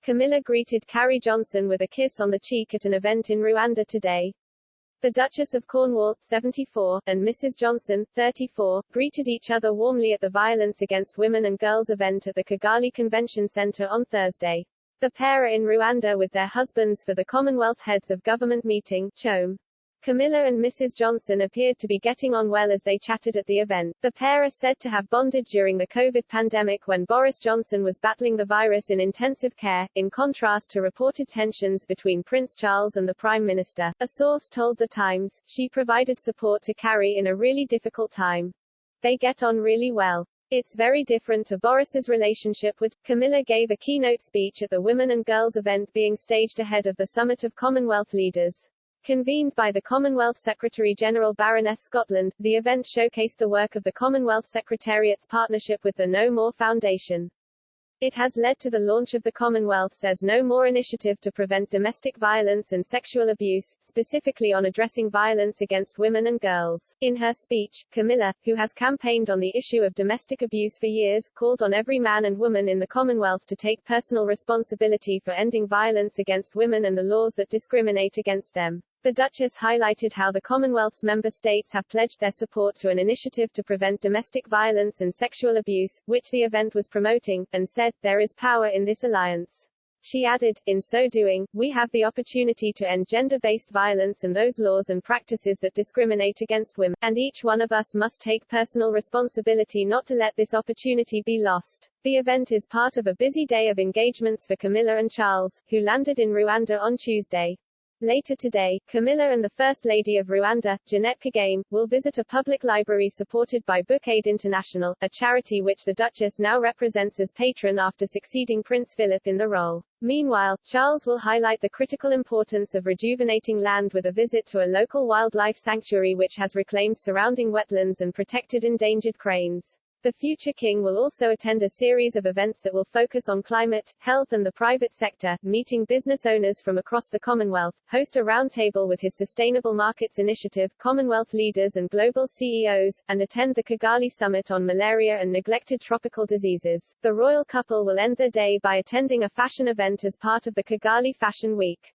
Camilla greeted Carrie Johnson with a kiss on the cheek at an event in Rwanda today. The Duchess of Cornwall, 74, and Mrs. Johnson, 34, greeted each other warmly at the Violence Against Women and Girls event at the Kigali Convention Center on Thursday. The pair are in Rwanda with their husbands for the Commonwealth Heads of Government meeting, CHOGM. Camilla and Mrs. Johnson appeared to be getting on well as they chatted at the event. The pair are said to have bonded during the COVID pandemic when Boris Johnson was battling the virus in intensive care, in contrast to reported tensions between Prince Charles and the Prime Minister. A source told The Times, "She provided support to Carrie in a really difficult time. They get on really well. It's very different to Boris's relationship with." Camilla gave a keynote speech at the Women and Girls event being staged ahead of the Summit of Commonwealth Leaders. Convened by the Commonwealth Secretary-General Baroness Scotland, the event showcased the work of the Commonwealth Secretariat's partnership with the No More Foundation. It has led to the launch of the Commonwealth Says No More initiative to prevent domestic violence and sexual abuse, specifically on addressing violence against women and girls. In her speech, Camilla, who has campaigned on the issue of domestic abuse for years, called on every man and woman in the Commonwealth to take personal responsibility for ending violence against women and the laws that discriminate against them. The Duchess highlighted how the Commonwealth's member states have pledged their support to an initiative to prevent domestic violence and sexual abuse, which the event was promoting, and said, "There is power in this alliance." She added, "In so doing, we have the opportunity to end gender-based violence and those laws and practices that discriminate against women, and each one of us must take personal responsibility not to let this opportunity be lost." The event is part of a busy day of engagements for Camilla and Charles, who landed in Rwanda on Tuesday. Later today, Camilla and the First Lady of Rwanda, Jeannette Kagame, will visit a public library supported by Bookaid International, a charity which the Duchess now represents as patron after succeeding Prince Philip in the role. Meanwhile, Charles will highlight the critical importance of rejuvenating land with a visit to a local wildlife sanctuary which has reclaimed surrounding wetlands and protected endangered cranes. The future king will also attend a series of events that will focus on climate, health and the private sector, meeting business owners from across the Commonwealth, host a roundtable with his Sustainable Markets Initiative, Commonwealth leaders and global CEOs, and attend the Kigali Summit on Malaria and Neglected Tropical Diseases. The royal couple will end their day by attending a fashion event as part of the Kigali Fashion Week.